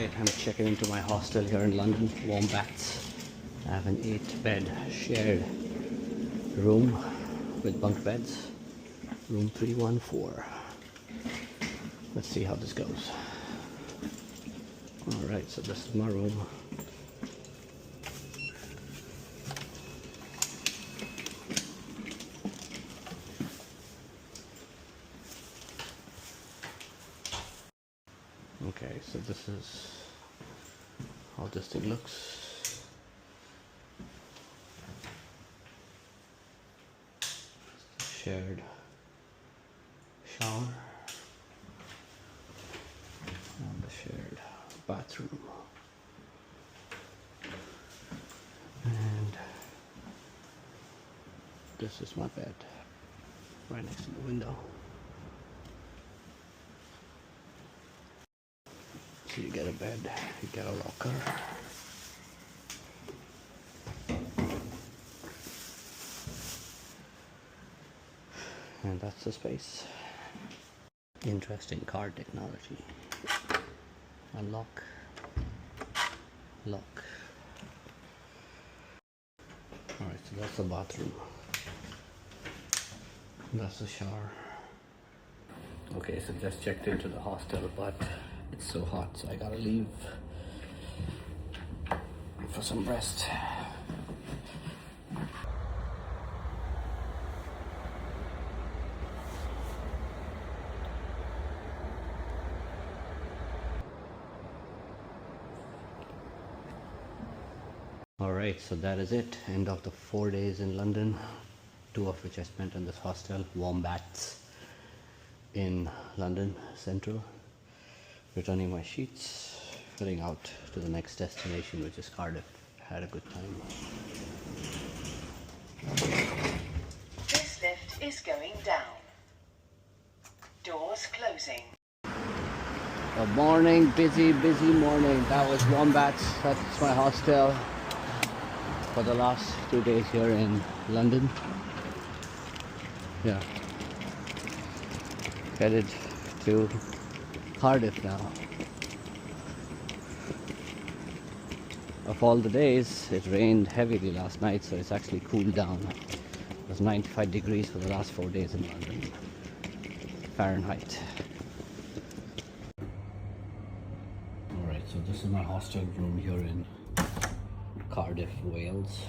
Alright, I'm checking into my hostel here in London, Wombats. I have an 8-bed shared room with bunk beds. Room 314. Let's see how this goes. Alright, so this is my room. Okay, so this is how this thing looks. Shared shower and the shared bathroom. And this is my bed right next to the window. So you get a bed, you get a locker. And that's the space. Interesting car technology. Unlock, lock. Alright, so that's the bathroom. That's the shower. Okay, so just checked into the hostel, but it's so hot, so I gotta leave for some rest. Alright, so that is it. End of the 4 days in London, 2 of which I spent in this hostel, Wombats, in London Central. Returning my sheets, heading out to the next destination, which is Cardiff. Had a good time. This lift is going down. Doors closing. A morning, busy morning. That was Wombats. That's my hostel for the last 2 days here in London. Yeah. Headed to Cardiff now. Of all the days, it rained heavily last night, so it's actually cooled down. It was 95 degrees for the last 4 days in London, Fahrenheit. Alright, so this is my hostel room here in Cardiff, Wales.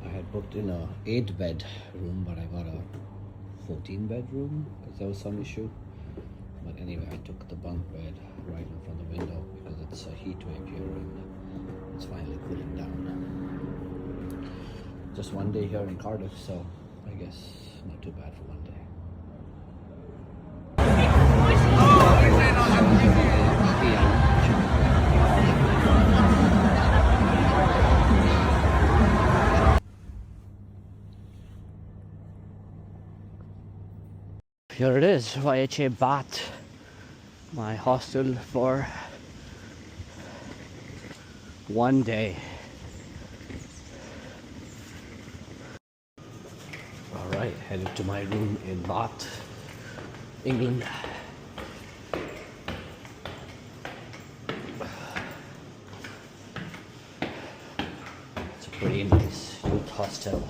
I had booked in a 8-bed room, but I got a 14-bed room because there was some issue. But anyway, I took the bunk bed right in front of the window because it's a heat wave here and it's finally cooling down. Just 1 day here in Cardiff, so I guess not too bad for 1 day. Here it is, YHA Bath, my hostel for 1 day. Alright, headed to my room in Bath, England. It's a pretty nice youth hostel.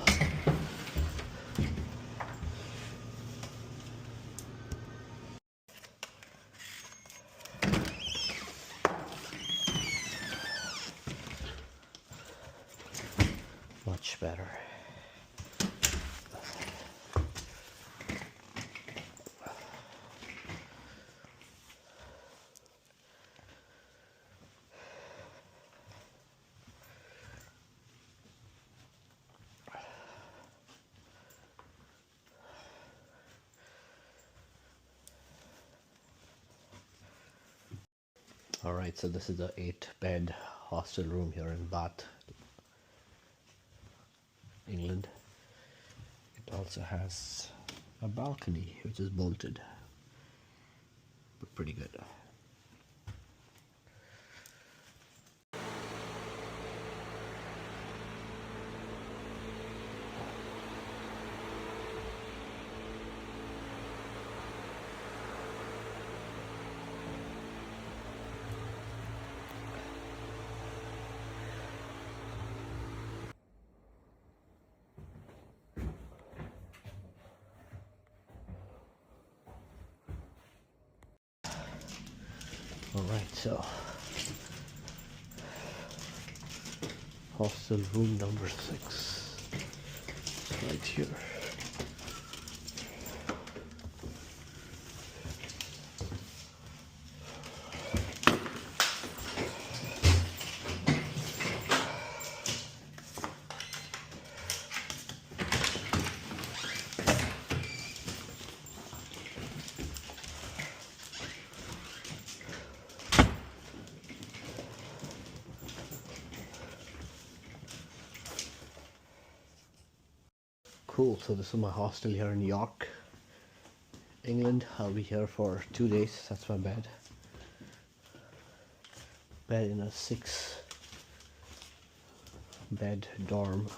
Much better. Alright, so this is the 8-bed hostel room here in Bath, England. It also has a balcony which is bolted, but pretty good. Alright, so hostel room number 6 right here. Cool, so this is my hostel here in York, England. I'll be here for 2 days. That's my bed. Bed in a 6-bed dorm.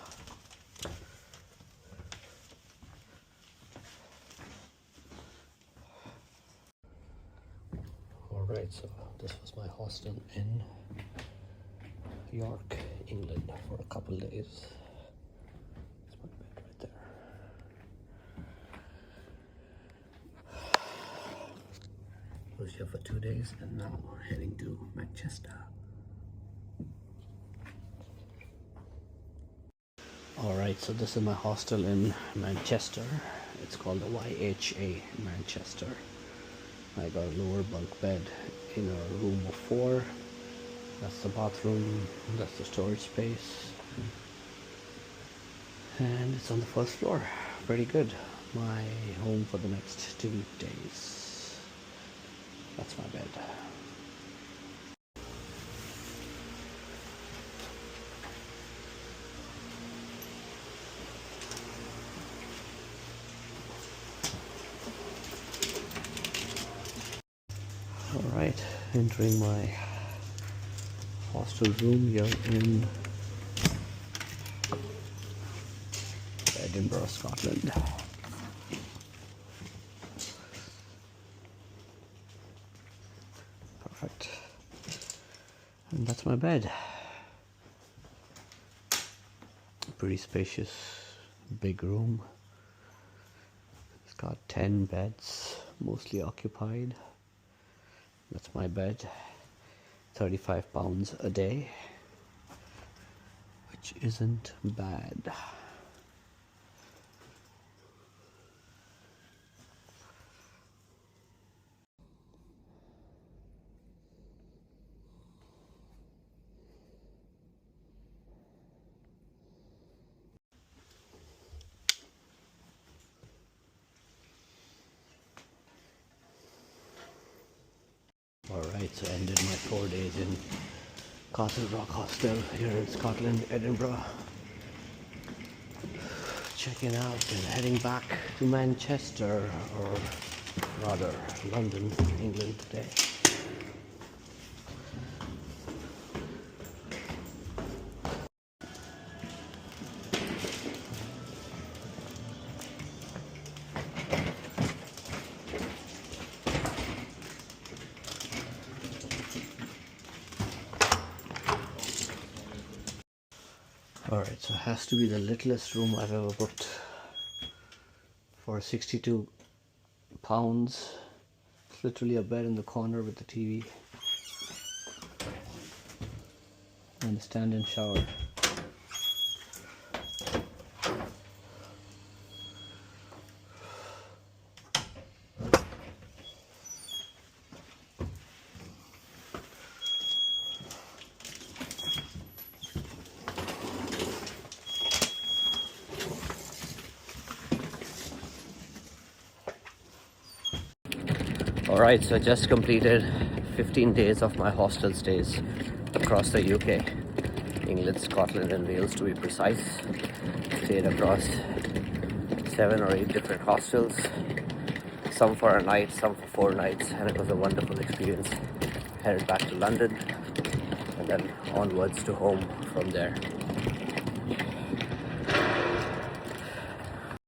Alright, so this was my hostel in York, England for a couple days. That's my bed right there. Was here for 2 days and now heading to Manchester. Alright, so this is my hostel in Manchester. It's called the YHA Manchester. I got a lower bunk bed in a room of 4. That's the bathroom, that's the storage space. And it's on the first floor. Pretty good. My home for the next 2 days. That's my bed. Alright, entering my hostel room here in Edinburgh, Scotland. Perfect. And that's my bed. Pretty spacious, big room. It's got 10 beds, mostly occupied. That's my bed. £35 a day, which isn't bad. Alright, so I ended my 4 days in Castle Rock Hostel here in Scotland, Edinburgh. Checking out and heading back to Manchester, or rather London, England today. Alright, so it has to be the littlest room I've ever booked for £62. It's literally a bed in the corner with the TV and a stand-in shower. Alright, so I just completed 15 days of my hostel stays across the UK, England, Scotland and Wales to be precise. Stayed across 7 or 8 different hostels, some for a night, some for 4 nights, and it was a wonderful experience. Headed back to London and then onwards to home from there.